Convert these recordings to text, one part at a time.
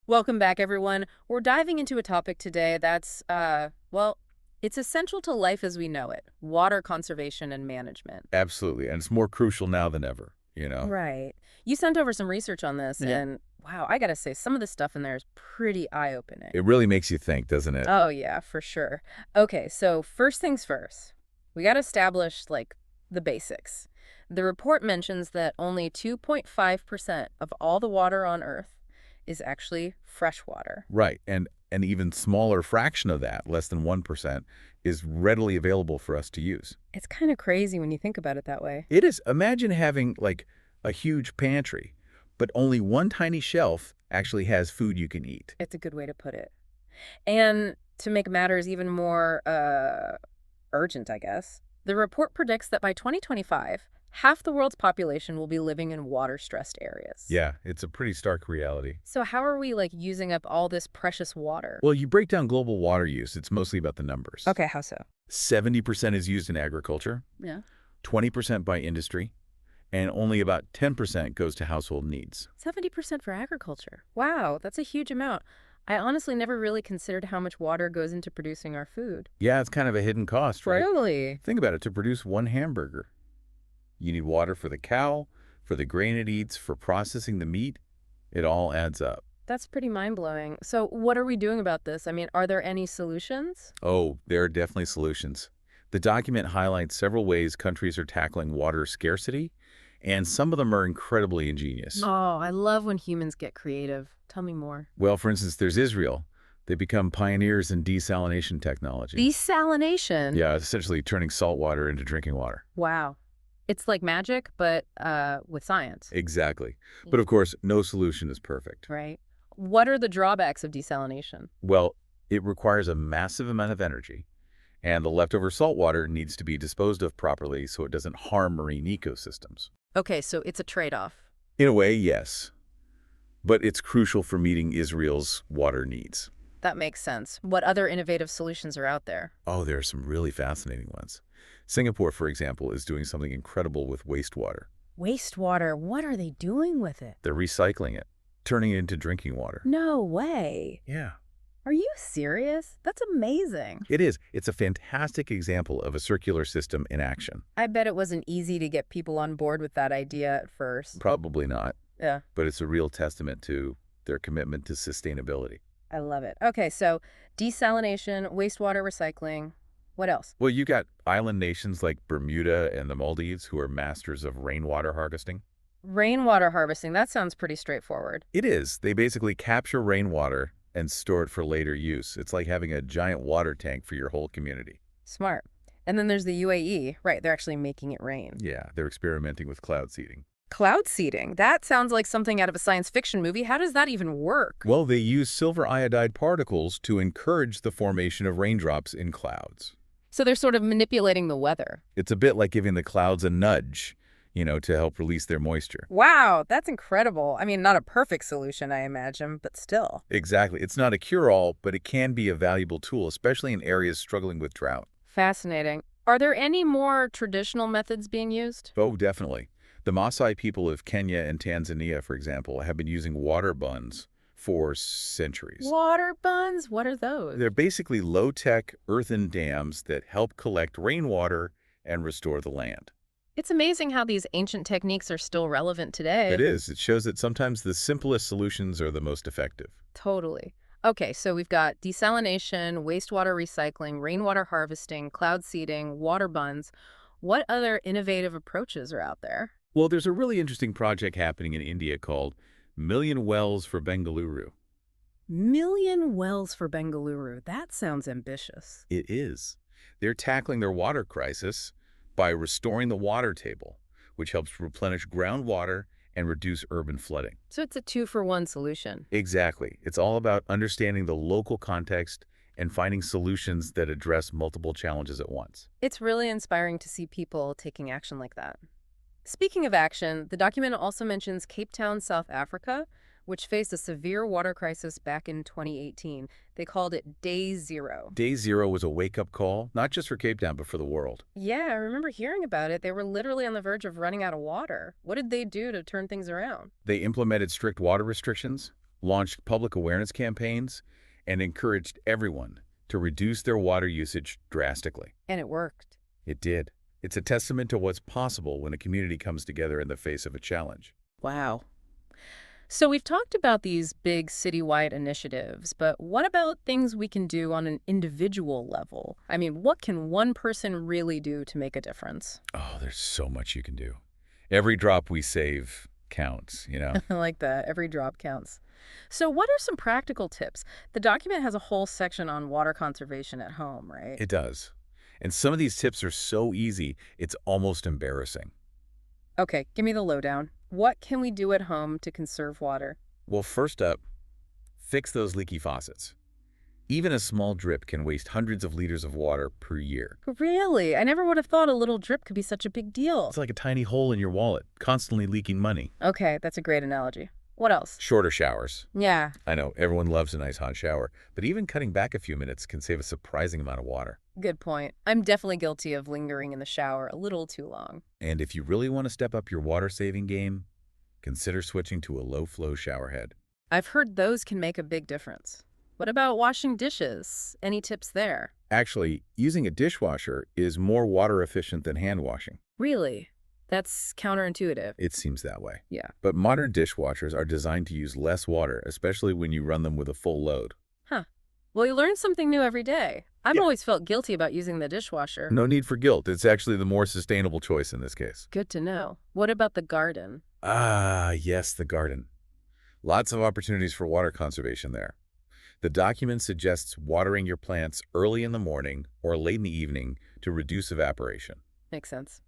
Welcome back, everyone. We're diving into a topic today that's, well, it's essential to life as we know it, water conservation and management. Absolutely. And it's more crucial now than ever, you know? Right. You sent over some research on this, Yeah. and wow, I gotta say, some of the stuff in there is pretty eye-opening. It really makes you think, doesn't it? Oh, yeah, for sure. Okay, so first things first, we gotta establish, the basics. The report mentions that only 2.5% of all the water on Earth is actually fresh water. Right. And an even smaller fraction of that, less than 1%, is readily available for us to use. It's kind of crazy when you think about it that way. It is. Imagine having, like, a huge pantry, but only one tiny shelf actually has food you can eat. It's a good way to put it. And to make matters even more urgent, I guess, the report predicts that by 2025, half the world's population will be living in water-stressed areas. Yeah, it's a pretty stark reality. So how are we, using up all this precious water? Well, you break down global water use, it's mostly about the numbers. Okay, how so? 70% is used in agriculture, Yeah. 20% by industry, and only about 10% goes to household needs. 70% for agriculture. Wow, that's a huge amount. I honestly never really considered how much water goes into producing our food. Yeah, it's kind of a hidden cost, right? Really? Think about it. To produce one hamburger, you need water for the cow, for the grain it eats, for processing the meat. It all adds up. That's pretty mind-blowing. So what are we doing about this? I mean, are there any solutions? Oh, there are definitely solutions. The document highlights several ways countries are tackling water scarcity, and some of them are incredibly ingenious. Oh, I love when humans get creative. Tell me more. Well, for instance, there's Israel. They become pioneers in desalination technology. Desalination? Yeah, essentially turning salt water into drinking water. Wow. It's like magic, but with science. Exactly. But of course, no solution is perfect. Right. What are the drawbacks of desalination? Well, it requires a massive amount of energy, and the leftover salt water needs to be disposed of properly so it doesn't harm marine ecosystems. Okay, so it's a trade-off. In a way, yes. But it's crucial for meeting Israel's water needs. That makes sense. What other innovative solutions are out there? Oh, there are some really fascinating ones. Singapore, for example, is doing something incredible with wastewater. Wastewater, what are they doing with it? They're recycling it, turning it into drinking water. No way. Yeah. Are you serious? That's amazing. It is. It's a fantastic example of a circular system in action. I bet it wasn't easy to get people on board with that idea at first. Probably not, Yeah, but it's a real testament to their commitment to sustainability. I love it. Okay, so desalination, wastewater recycling. What else? Well, you got island nations like Bermuda and the Maldives who are masters of rainwater harvesting. Rainwater harvesting. That sounds pretty straightforward. It is. They basically capture rainwater and store it for later use. It's like having a giant water tank for your whole community. Smart. And then there's the UAE. Right, they're actually making it rain. Yeah, they're experimenting with cloud seeding. Cloud seeding. That sounds like something out of a science fiction movie. How does that even work? Well, they use silver iodide particles to encourage the formation of raindrops in clouds. So they're sort of manipulating the weather. It's a bit like giving the clouds a nudge, to help release their moisture. Wow, that's incredible. I mean, not a perfect solution, I imagine, but still. Exactly. It's not a cure-all, but it can be a valuable tool, especially in areas struggling with drought. Fascinating. Are there any more traditional methods being used? Oh, definitely. The Maasai people of Kenya and Tanzania, for example, have been using water buns for centuries. Water buns? What are those? They're basically low-tech earthen dams that help collect rainwater and restore the land. It's amazing how these ancient techniques are still relevant today. It is. It shows that sometimes the simplest solutions are the most effective. Totally. Okay, so we've got desalination, wastewater recycling, rainwater harvesting, cloud seeding, water buns. What other innovative approaches are out there? Well, there's a really interesting project happening in India called Million Wells for Bengaluru. Million wells for Bengaluru. That sounds ambitious. It is. They're tackling their water crisis by restoring the water table, which helps replenish groundwater and reduce urban flooding. So it's a two-for-one solution. Exactly. It's all about understanding the local context and finding solutions that address multiple challenges at once. It's really inspiring to see people taking action like that. Speaking of action, the document also mentions Cape Town, South Africa, which faced a severe water crisis back in 2018. They called it Day Zero. Day Zero was a wake-up call, not just for Cape Town, but for the world. Yeah, I remember hearing about it. They were literally on the verge of running out of water. What did they do to turn things around? They implemented strict water restrictions, launched public awareness campaigns, and encouraged everyone to reduce their water usage drastically. And it worked. It did. It's a testament to what's possible when a community comes together in the face of a challenge. Wow. So we've talked about these big citywide initiatives, but what about things we can do on an individual level? I mean, what can one person really do to make a difference? Oh, there's so much you can do. Every drop we save counts, you know? I like that. Every drop counts. So what are some practical tips? The document has a whole section on water conservation at home, right? It does. And some of these tips are so easy, it's almost embarrassing. Okay, give me the lowdown. What can we do at home to conserve water? Well, first up, fix those leaky faucets. Even a small drip can waste hundreds of liters of water per year. Really? I never would have thought a little drip could be such a big deal. It's like a tiny hole in your wallet, constantly leaking money. Okay, that's a great analogy. What else? Shorter showers. Yeah. I know, everyone loves a nice hot shower, but even cutting back a few minutes can save a surprising amount of water. Good point. I'm definitely guilty of lingering in the shower a little too long. And if you really want to step up your water-saving game, consider switching to a low-flow shower head. I've heard those can make a big difference. What about washing dishes? Any tips there? Actually, using a dishwasher is more water efficient than hand washing. Really? That's counterintuitive. It seems that way. Yeah. But modern dishwashers are designed to use less water, especially when you run them with a full load. Huh. Well, you learn something new every day. I've Yeah. always felt guilty about using the dishwasher. No need for guilt. It's actually the more sustainable choice in this case. Good to know. What about the garden? Ah, yes, the garden. Lots of opportunities for water conservation there. The document suggests watering your plants early in the morning or late in the evening to reduce evaporation. Makes sense.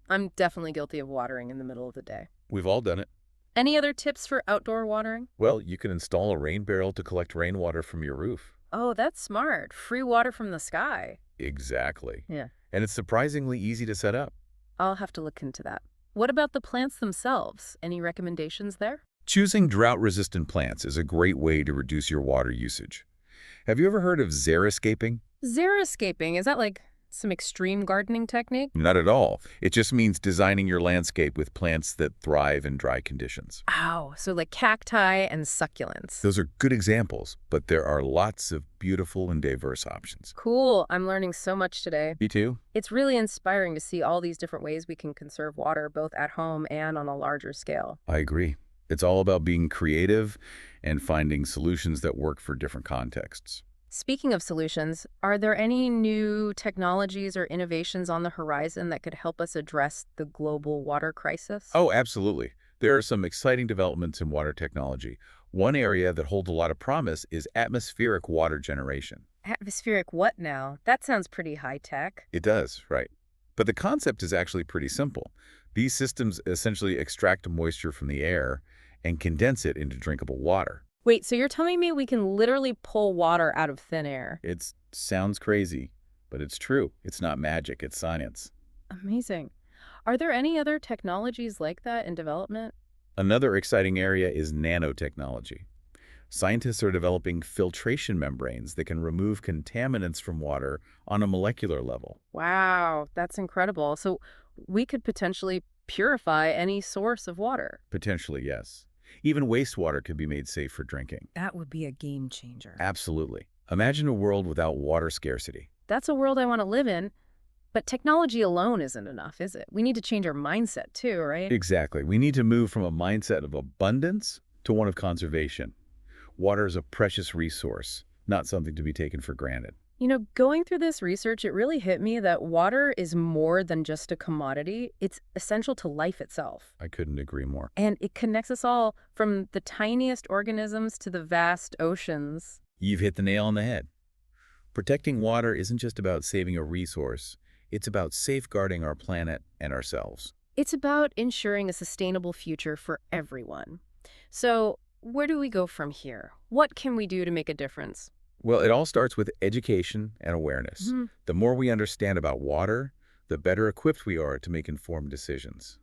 I'm definitely guilty of watering in the middle of the day. We've all done it. Any other tips for outdoor watering? Well, you can install a rain barrel to collect rainwater from your roof. Oh, that's smart. Free water from the sky. Exactly. Yeah. And it's surprisingly easy to set up. I'll have to look into that. What about the plants themselves? Any recommendations there? Choosing drought-resistant plants is a great way to reduce your water usage. Have you ever heard of xeriscaping? Xeriscaping, is that like some extreme gardening technique? Not at all. It just means designing your landscape with plants that thrive in dry conditions. Ow, so like cacti and succulents. Those are good examples, but there are lots of beautiful and diverse options. Cool, I'm learning so much today. Me too? It's really inspiring to see all these different ways we can conserve water, both at home and on a larger scale. I agree. It's all about being creative and finding solutions that work for different contexts. Speaking of solutions, are there any new technologies or innovations on the horizon that could help us address the global water crisis? Oh, absolutely. There are some exciting developments in water technology. One area that holds a lot of promise is atmospheric water generation. Atmospheric what now? That sounds pretty high-tech. It does, right. But the concept is actually pretty simple. These systems essentially extract moisture from the air and condense it into drinkable water. Wait, so you're telling me we can literally pull water out of thin air? It sounds crazy, but it's true. It's not magic, it's science. Amazing. Are there any other technologies like that in development? Another exciting area is nanotechnology. Scientists are developing filtration membranes that can remove contaminants from water on a molecular level. Wow, that's incredible. So we could potentially purify any source of water. Potentially, yes. Even wastewater could be made safe for drinking. That would be a game changer. Absolutely. Imagine a world without water scarcity. That's a world I want to live in. But technology alone isn't enough, is it? We need to change our mindset too, right? Exactly. We need to move from a mindset of abundance to one of conservation. Water is a precious resource, not something to be taken for granted. You know, going through this research, it really hit me that water is more than just a commodity. It's essential to life itself. I couldn't agree more. And it connects us all, from the tiniest organisms to the vast oceans. You've hit the nail on the head. Protecting water isn't just about saving a resource. It's about safeguarding our planet and ourselves. It's about ensuring a sustainable future for everyone. So, where do we go from here? What can we do to make a difference? Well, it all starts with education and awareness. The more we understand about water, the better equipped we are to make informed decisions.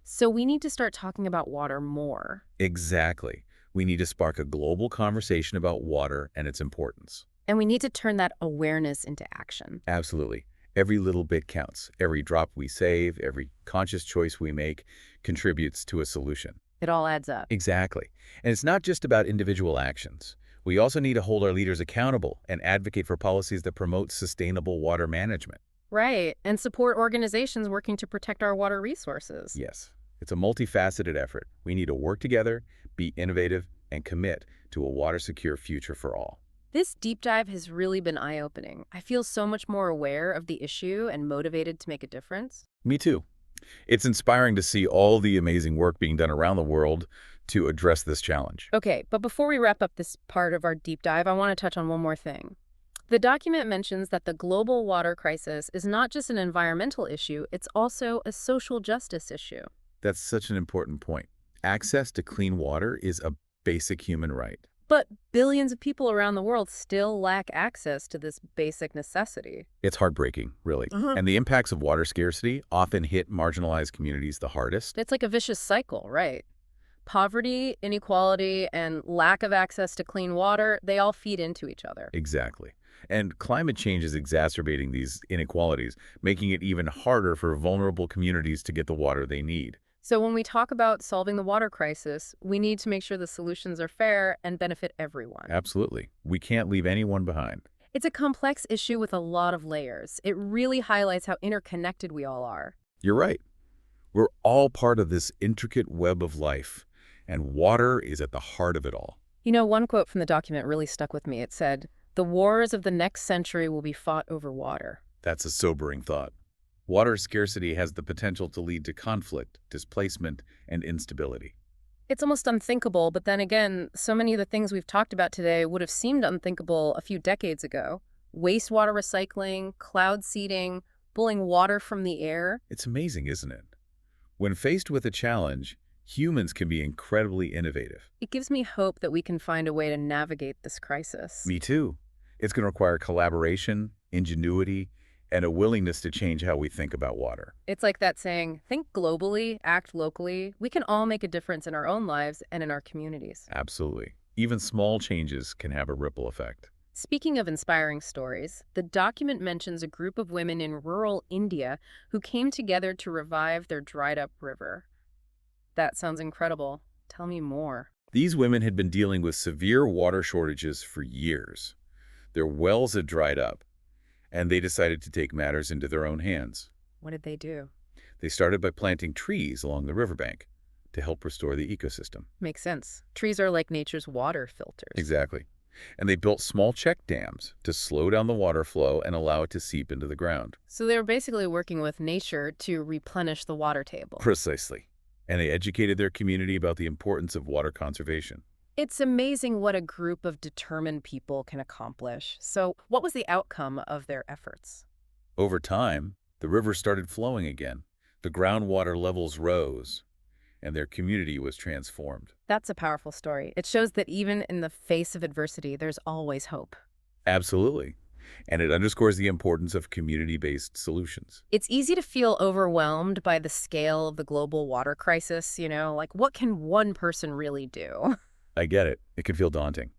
So we need to start talking about water more. Exactly. We need to spark a global conversation about water and its importance. And we need to turn that awareness into action. Absolutely. Every little bit counts. Every drop we save, every conscious choice we make contributes to a solution. It all adds up. Exactly. And it's not just about individual actions. We also need to hold our leaders accountable and advocate for policies that promote sustainable water management. Right, and support organizations working to protect our water resources. Yes, it's a multifaceted effort. We need to work together, be innovative, and commit to a water-secure future for all. This deep dive has really been eye-opening. I feel so much more aware of the issue and motivated to make a difference. Me too. It's inspiring to see all the amazing work being done around the world to address this challenge. Okay, but before we wrap up this part of our deep dive, I want to touch on one more thing. The document mentions that the global water crisis is not just an environmental issue, it's also a social justice issue. That's such an important point. Access to clean water is a basic human right. But billions of people around the world still lack access to this basic necessity. It's heartbreaking, really. And the impacts of water scarcity often hit marginalized communities the hardest. It's like a vicious cycle, right? Poverty, inequality, and lack of access to clean water, they all feed into each other. Exactly. And climate change is exacerbating these inequalities, making it even harder for vulnerable communities to get the water they need. So when we talk about solving the water crisis, we need to make sure the solutions are fair and benefit everyone. Absolutely. We can't leave anyone behind. It's a complex issue with a lot of layers. It really highlights how interconnected we all are. You're right. We're all part of this intricate web of life, and water is at the heart of it all. You know, one quote from the document really stuck with me. It said, "The wars of the next century will be fought over water." That's a sobering thought. Water scarcity has the potential to lead to conflict, displacement, and instability. It's almost unthinkable, but then again, so many of the things we've talked about today would have seemed unthinkable a few decades ago. Wastewater recycling, cloud seeding, pulling water from the air. It's amazing, isn't it? When faced with a challenge, humans can be incredibly innovative. It gives me hope that we can find a way to navigate this crisis. Me too. It's going to require collaboration, ingenuity, and a willingness to change how we think about water. It's like that saying, think globally, act locally. We can all make a difference in our own lives and in our communities. Absolutely. Even small changes can have a ripple effect. Speaking of inspiring stories, the document mentions a group of women in rural India who came together to revive their dried-up river. That sounds incredible. Tell me more. These women had been dealing with severe water shortages for years. Their wells had dried up, and they decided to take matters into their own hands. What did they do? They started by planting trees along the riverbank to help restore the ecosystem. Makes sense. Trees are like nature's water filters. Exactly. And they built small check dams to slow down the water flow and allow it to seep into the ground. So they were basically working with nature to replenish the water table. Precisely. And they educated their community about the importance of water conservation. It's amazing what a group of determined people can accomplish. So what was the outcome of their efforts? Over time, the river started flowing again. The groundwater levels rose, and their community was transformed. That's a powerful story. It shows that even in the face of adversity, there's always hope. Absolutely. And it underscores the importance of community-based solutions. It's easy to feel overwhelmed by the scale of the global water crisis, like what can one person really do? I get it. It can feel daunting.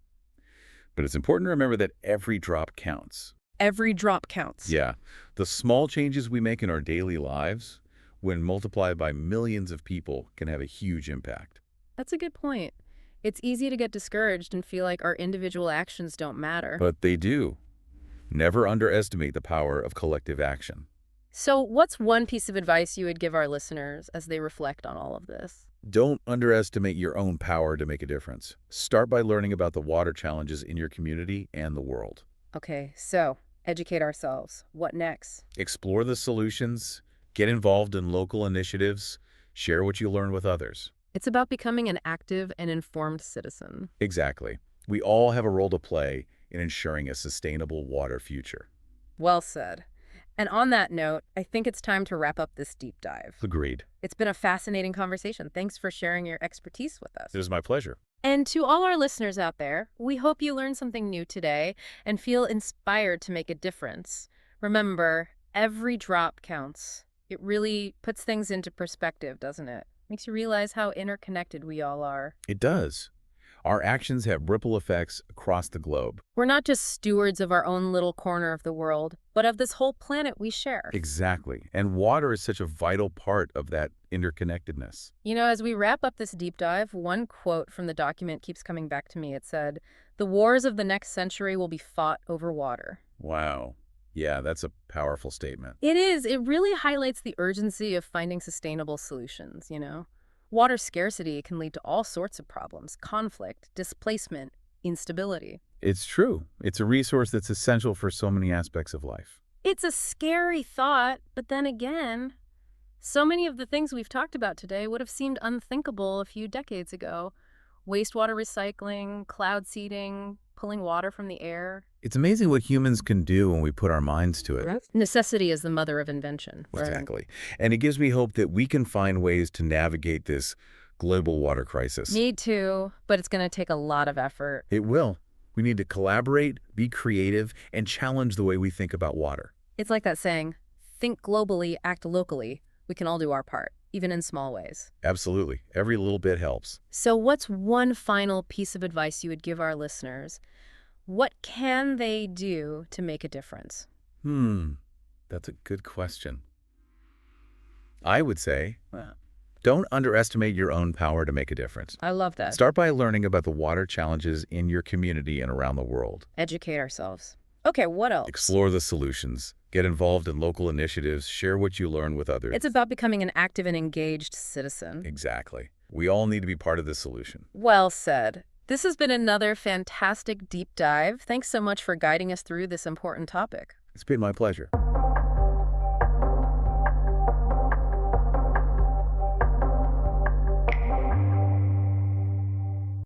But it's important to remember that every drop counts. Every drop counts. Yeah. The small changes we make in our daily lives, when multiplied by millions of people, can have a huge impact. That's a good point. It's easy to get discouraged and feel like our individual actions don't matter. But they do. Never underestimate the power of collective action. So what's one piece of advice you would give our listeners as they reflect on all of this? Don't underestimate your own power to make a difference. Start by learning about the water challenges in your community and the world. Okay, so educate ourselves. What next? Explore the solutions, get involved in local initiatives, share what you learn with others. It's about becoming an active and informed citizen. Exactly. We all have a role to play in ensuring a sustainable water future. Well said. And on that note, I think it's time to wrap up this deep dive. Agreed. It's been a fascinating conversation. Thanks for sharing your expertise with us. It was my pleasure. And to all our listeners out there, we hope you learned something new today and feel inspired to make a difference. Remember, every drop counts. It really puts things into perspective, doesn't it? Makes you realize how interconnected we all are. It does. Our actions have ripple effects across the globe. We're not just stewards of our own little corner of the world, but of this whole planet we share. Exactly. And water is such a vital part of that interconnectedness. You know, as we wrap up this deep dive, one quote from the document keeps coming back to me. It said, "The wars of the next century will be fought over water." Wow. Yeah, that's a powerful statement. It is. It really highlights the urgency of finding sustainable solutions, you know? Water scarcity can lead to all sorts of problems: conflict, displacement, instability. It's true. It's a resource that's essential for so many aspects of life. It's a scary thought, but then again, so many of the things we've talked about today would have seemed unthinkable a few decades ago. Wastewater recycling, cloud seeding, pulling water from the air. It's amazing what humans can do when we put our minds to it. Necessity is the mother of invention. Right? Exactly. And it gives me hope that we can find ways to navigate this global water crisis. Me too, but it's going to take a lot of effort. It will. We need to collaborate, be creative, and challenge the way we think about water. It's like that saying, think globally, act locally. We can all do our part, even in small ways. Absolutely. Every little bit helps. So what's one final piece of advice you would give our listeners? What can they do to make a difference? That's a good question. I would say, don't underestimate your own power to make a difference. I love that. Start by learning about the water challenges in your community and around the world. Educate ourselves. Okay, what else? Explore the solutions. Get involved in local initiatives. Share what you learn with others. It's about becoming an active and engaged citizen. Exactly. We all need to be part of the solution. Well said. This has been another fantastic deep dive. Thanks so much for guiding us through this important topic. It's been my pleasure.